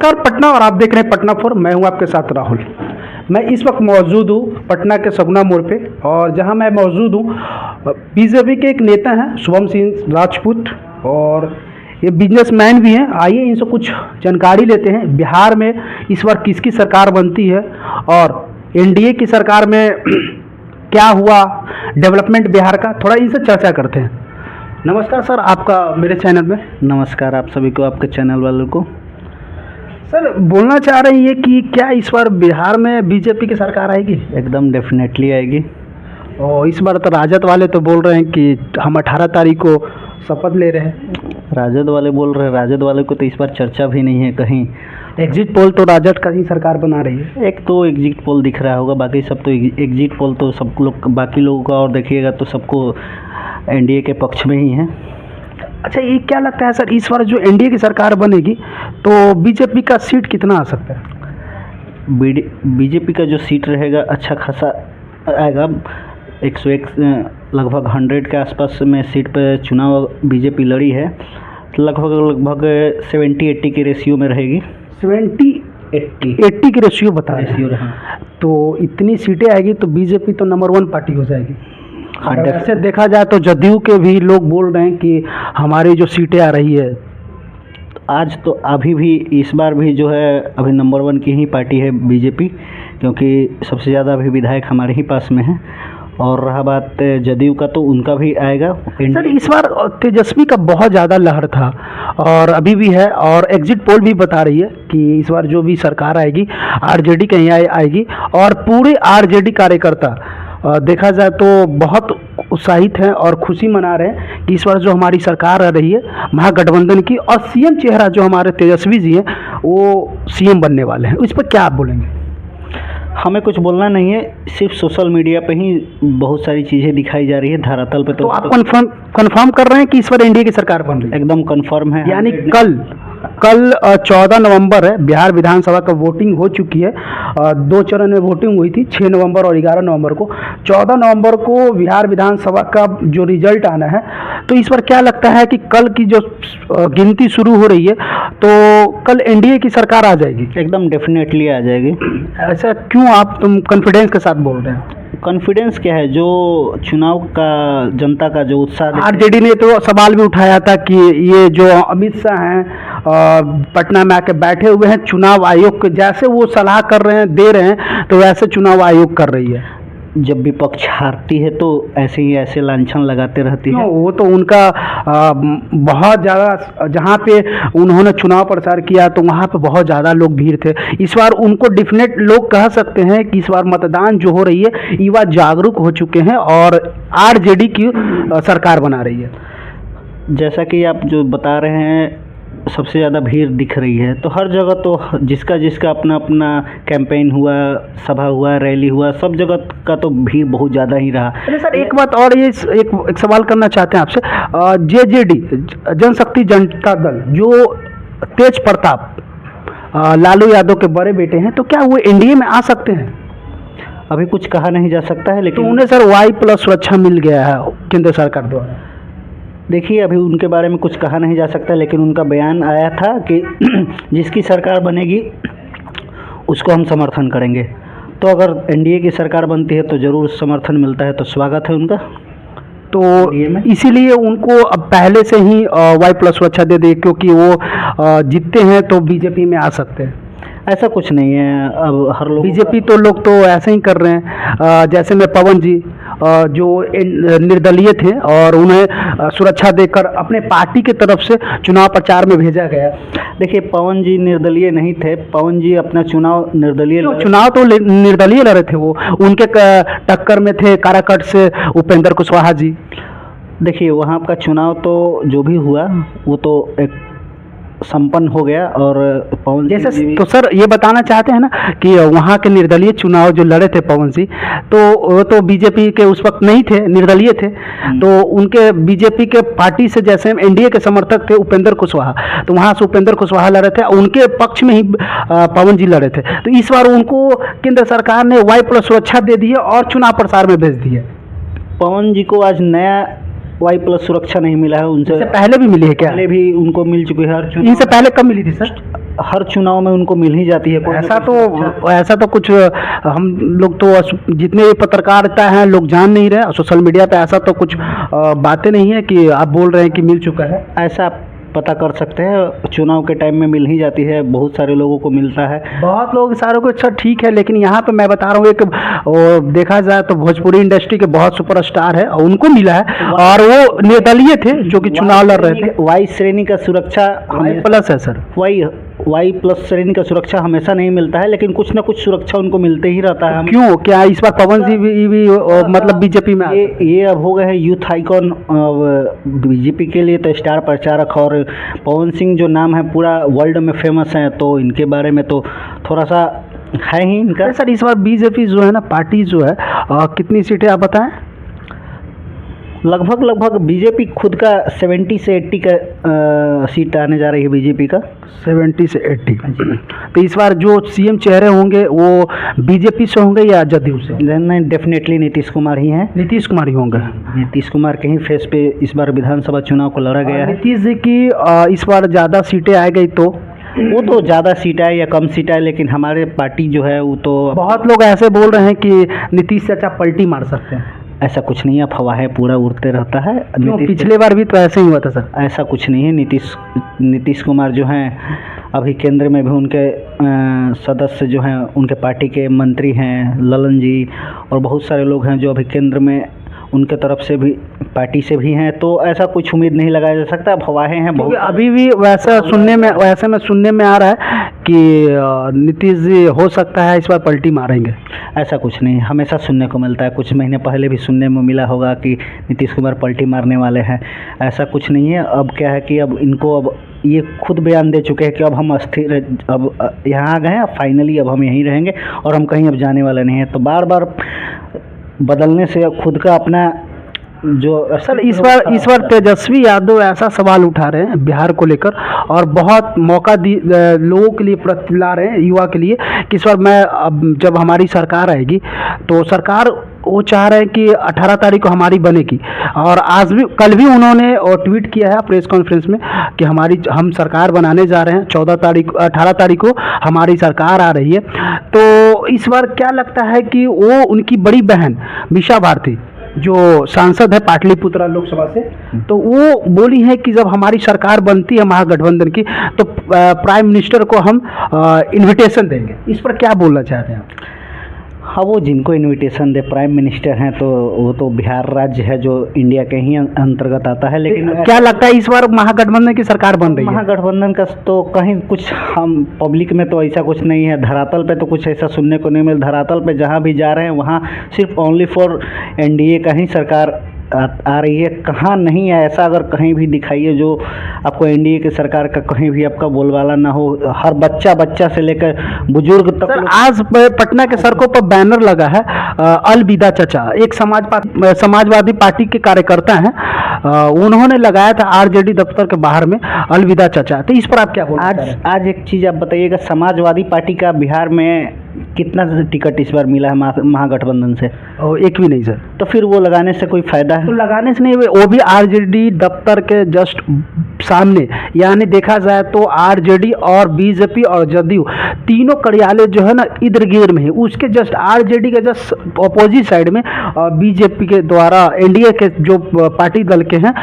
नमस्कार पटना, और आप देख रहे हैं पटना फोर। मैं हूं आपके साथ राहुल। मैं इस वक्त मौजूद हूं पटना के सगुना मोड़ पे, और जहां मैं मौजूद हूं बीजेपी के एक नेता हैं शुभम सिंह राजपूत, और ये बिजनेसमैन भी हैं। आइए इनसे कुछ जानकारी लेते हैं। बिहार में इस बार किसकी सरकार बनती है और एनडीए की सरकार में क्या हुआ डेवलपमेंट बिहार का, थोड़ा इनसे चर्चा करते हैं। नमस्कार सर, आपका मेरे चैनल में। नमस्कार आप सभी को, आपके चैनल वालों को। सर, बोलना चाह रही है कि क्या इस बार बिहार में बीजेपी की सरकार आएगी? एकदम डेफिनेटली आएगी। और इस बार तो राजद वाले तो बोल रहे हैं कि हम 18 तारीख को शपथ ले रहे हैं। राजद वाले बोल रहे हैं, राजद वाले को तो इस बार चर्चा भी नहीं है कहीं। एग्जिट पोल तो राजद का ही सरकार बना रही है। एक तो एग्जिट पोल दिख रहा होगा, बाकी सब तो एग्जिट पोल तो सब लोग, बाकी लोगों का और देखिएगा तो सबको एनडीए के पक्ष में ही है। अच्छा, ये क्या लगता है सर, इस बार जो एनडीए की सरकार बनेगी तो बीजेपी का सीट कितना आ सकता है? बीजेपी का जो सीट रहेगा अच्छा खासा आएगा। 101 लगभग 100 के आसपास में सीट पर चुनाव बीजेपी लड़ी है। लगभग 70-80 के रेशियो में रहेगी। 70-80 की रेशियो बता रहे हैं। तो इतनी सीटें आएगी तो बीजेपी तो नंबर 1 पार्टी हो जाएगी। ऐसे देखा जाए तो जदयू के भी लोग बोल रहे हैं कि हमारी जो सीटें आ रही है आज तो अभी भी इस बार भी जो है अभी नंबर 1 की ही पार्टी है बीजेपी, क्योंकि सबसे ज़्यादा अभी विधायक हमारे ही पास में है। और रहा बात जदयू का, तो उनका भी आएगा। सर, इस बार तेजस्वी का बहुत ज़्यादा लहर था और अभी भी है, और एग्जिट पोल भी बता रही है कि इस बार जो भी सरकार आएगी आरजेडी कहीं आएगी। और पूरे आरजेडी कार्यकर्ता देखा जाए तो बहुत उत्साहित हैं और खुशी मना रहे हैं कि इस बार जो हमारी सरकार आ रही है महागठबंधन की, और सीएम चेहरा जो हमारे तेजस्वी जी हैं वो सीएम बनने वाले हैं। इस पर क्या आप बोलेंगे? हमें कुछ बोलना नहीं है, सिर्फ सोशल मीडिया पे ही बहुत सारी चीज़ें दिखाई जा रही है, धरातल पे तो आप कंफर्म कर रहे हैं कि इस बार एनडीए की सरकार बन रही है? एकदम कंफर्म है। यानी कल 14 नवंबर है, बिहार विधानसभा का वोटिंग हो चुकी है। 2 चरण में वोटिंग हुई थी, 6 नवंबर और 11 नवंबर को। 14 नवंबर को बिहार विधानसभा का जो रिजल्ट आना है, तो इस पर क्या लगता है कि कल की जो गिनती शुरू हो रही है तो कल एनडीए की सरकार आ जाएगी? एकदम डेफिनेटली आ जाएगी। ऐसा क्यों आप तुम कॉन्फिडेंस के साथ बोल रहे हैं? कॉन्फिडेंस क्या है, जो चुनाव का जनता का जो उत्साह। आरजेडी ने तो सवाल भी उठाया था कि ये जो अमित शाह हैं पटना में आके बैठे हुए हैं, चुनाव आयोग के जैसे वो सलाह कर रहे हैं, दे रहे हैं, तो वैसे चुनाव आयोग कर रही है। जब विपक्ष हारती है तो ऐसे ही ऐसे लांछन लगाते रहती है। वो तो उनका बहुत ज़्यादा, जहाँ पे उन्होंने चुनाव प्रचार किया तो वहाँ पे बहुत ज़्यादा लोग भीड़ थे। इस बार उनको डेफिनेट लोग कह सकते हैं कि इस बार मतदान जो हो रही है, युवा जागरूक हो चुके हैं और आरजेडी की सरकार बना रही है। जैसा कि आप जो बता रहे हैं, सबसे ज़्यादा भीड़ दिख रही है, तो हर जगह तो जिसका अपना अपना कैंपेन हुआ, सभा हुआ, रैली हुआ, सब जगह का तो भीड़ बहुत ज़्यादा ही रहा। अरे सर, एक बात और, ये एक सवाल करना चाहते हैं आपसे। जेजेडी, जनशक्ति जनता दल, जो तेज प्रताप लालू यादव के बड़े बेटे हैं, तो क्या वो एनडीए में आ सकते हैं? अभी कुछ कहा नहीं जा सकता है, लेकिन तो उन्हें सर Y+ सुरक्षा मिल गया है केंद्र सरकार द्वारा। देखिए, अभी उनके बारे में कुछ कहा नहीं जा सकता, लेकिन उनका बयान आया था कि जिसकी सरकार बनेगी उसको हम समर्थन करेंगे। तो अगर एनडीए की सरकार बनती है तो ज़रूर समर्थन मिलता है, तो स्वागत है उनका। तो इसीलिए उनको अब पहले से ही Y+ सुरक्षा दे दे, क्योंकि वो जीतते हैं तो बीजेपी में आ सकते हैं। ऐसा कुछ नहीं है, अब हर लोग बीजेपी तो लोग तो ऐसे ही कर रहे हैं। जैसे में पवन जी जो निर्दलीय थे और उन्हें सुरक्षा देकर अपने पार्टी की तरफ से चुनाव प्रचार में भेजा गया। देखिए, पवन जी निर्दलीय नहीं थे, पवन जी अपना चुनाव चुनाव तो निर्दलीय लड़े थे। वो उनके टक्कर में थे काराकट से उपेंद्र कुशवाहा जी। देखिए, वहाँ का चुनाव तो जो भी हुआ वो तो एक संपन्न हो गया। और पवन जैसे तो सर ये बताना चाहते हैं ना कि वहाँ के निर्दलीय चुनाव जो लड़े थे पवन सिंह, तो वो तो बीजेपी के उस वक्त नहीं थे, निर्दलीय थे। तो उनके बीजेपी के पार्टी से, जैसे एनडीए के समर्थक थे उपेंद्र कुशवाहा, तो वहाँ से उपेंद्र कुशवाहा लड़े थे, उनके पक्ष में ही पवन जी लड़े थे। तो इस बार उनको केंद्र सरकार ने Y+ सुरक्षा दे दी है और चुनाव प्रचार में भेज दी है। पवन जी को आज नया Y+ सुरक्षा नहीं मिला है उनसे। इससे पहले भी मिली है क्या? पहले भी उनको मिल चुकी है, इनसे पहले कब मिली थी सर? हर चुनाव में उनको मिल ही जाती है। ऐसा तो कुछ हम लोग तो जितने पत्रकारिता हैं लोग जान नहीं रहे, सोशल मीडिया पे ऐसा तो कुछ बातें नहीं है कि आप बोल रहे हैं कि मिल चुका है। ऐसा पता कर सकते हैं, चुनाव के टाइम में मिल ही जाती है, बहुत सारे लोगों को मिलता है। बहुत लोग सारों को अच्छा ठीक है, लेकिन यहाँ पे मैं बता रहा हूँ एक देखा जाए तो भोजपुरी इंडस्ट्री के बहुत सुपरस्टार है और उनको मिला है और वो निर्दलीय थे जो कि चुनाव लड़ रहे थे। Y श्रेणी का सुरक्षा प्लस है सर, Y+ श्रेणी का सुरक्षा हमेशा नहीं मिलता है, लेकिन कुछ ना कुछ सुरक्षा उनको मिलते ही रहता है। क्यों, क्या इस बार पवन सिंह भी मतलब बीजेपी में ये अब हो गए हैं यूथ आइकॉन बीजेपी के लिए, तो स्टार प्रचारक, और पवन सिंह जो नाम है पूरा वर्ल्ड में फेमस है, तो इनके बारे में तो थोड़ा सा है ही इनका। सर इस बार बीजेपी जो है ना, पार्टी जो है कितनी सीटें आप बताएं? लगभग बीजेपी खुद का 70 से 80 का सीट आने जा रही है बीजेपी का। 70 से 80। तो इस बार जो सीएम चेहरे होंगे वो बीजेपी से होंगे या जदयू से? नहीं, डेफिनेटली नीतीश कुमार ही हैं। नीतीश कुमार ही होंगे। नीतीश कुमार के ही फेस पे इस बार विधानसभा चुनाव को लड़ा गया है। नीतीश जी की इस बार ज़्यादा सीटें आ गई तो वो तो ज़्यादा सीट आए या कम सीट आए, लेकिन हमारे पार्टी जो है वो तो बहुत लोग ऐसे बोल रहे हैं कि नीतीश चाचा पलटी मार सकते हैं। ऐसा कुछ नहीं है, अफवाहें पूरा उड़ते रहता है। पिछले बार भी तो ऐसे ही हुआ था सर। ऐसा कुछ नहीं है। नीतीश कुमार जो हैं अभी केंद्र में भी उनके सदस्य जो हैं, उनके पार्टी के मंत्री हैं ललन जी, और बहुत सारे लोग हैं जो अभी केंद्र में उनके तरफ से भी पार्टी से भी हैं, तो ऐसा कुछ उम्मीद नहीं लगाया जा सकता। अफवाहें हैं बहुत। अभी भी वैसे में सुनने में आ रहा है कि नीतीश जी हो सकता है इस बार पलटी मारेंगे। ऐसा कुछ नहीं, हमेशा सुनने को मिलता है। कुछ महीने पहले भी सुनने में मिला होगा कि नीतीश कुमार पलटी मारने वाले हैं। ऐसा कुछ नहीं है। अब क्या है कि अब इनको अब ये खुद बयान दे चुके हैं कि अब हम अस्थिर, अब यहाँ आ गए हैं, फाइनली अब हम यहीं रहेंगे और हम कहीं अब जाने वाले नहीं हैं। तो बार बार बदलने से खुद का अपना जो सर इस बार तेजस्वी यादव ऐसा सवाल उठा रहे हैं बिहार को लेकर और बहुत मौका लोगों के लिए ला रहे हैं, युवा के लिए, कि इस बार अब जब हमारी सरकार आएगी तो सरकार वो चाह रहे हैं कि 18 तारीख को हमारी बनेगी। और कल भी उन्होंने ट्वीट किया है प्रेस कॉन्फ्रेंस में कि हम सरकार बनाने जा रहे हैं, 18 तारीख को हमारी सरकार आ रही है। तो इस बार क्या लगता है कि वो उनकी बड़ी बहन मीसा भारती जो सांसद है पाटलिपुत्रा लोकसभा से, तो वो बोली है कि जब हमारी सरकार बनती है महागठबंधन की तो प्राइम मिनिस्टर को हम इनविटेशन देंगे। इस पर क्या बोलना चाहते हैं आप? हाँ, वो जिनको इनविटेशन दे प्राइम मिनिस्टर हैं तो वो तो बिहार राज्य है जो इंडिया के ही अंतर्गत आता है। लेकिन क्या लगता है इस बार महागठबंधन की सरकार बन रही है? महागठबंधन का तो कहीं कुछ, हम पब्लिक में तो ऐसा कुछ नहीं है, धरातल पे तो कुछ ऐसा सुनने को नहीं मिल। धरातल पे जहाँ भी जा रहे हैं वहाँ सिर्फ ओनली फॉर एनडीए का ही सरकार आ रही है। कहाँ नहीं है ऐसा, अगर कहीं भी दिखाइए जो आपको एनडीए की सरकार का कहीं भी आपका बोलबाला ना हो। हर बच्चा से लेकर बुजुर्ग तक। सर आज पटना के सड़कों पर बैनर लगा है अलविदा चचा, एक समाजवादी पार्टी के कार्यकर्ता हैं, उन्होंने लगाया था आरजेडी दफ्तर के बाहर में अलविदा चचा। तो इस पर आप क्या बोलें? आज एक चीज़ आप बताइएगा, समाजवादी पार्टी का बिहार में कितना टिकट इस बार मिला है महागठबंधन से? एक भी नहीं सर। तो फिर वो लगाने से कोई फायदा है? तो लगाने से नहीं, वो भी आरजेडी दफ्तर के जस्ट सामने, यानी देखा जाए तो आरजेडी और बीजेपी और जदयू तीनों कार्यालय जो है ना इधर गिर्द में है, उसके जस्ट आरजेडी के जस्ट अपोजिट साइड में बीजेपी के द्वारा एनडीए के जो पार्टी दल के हैं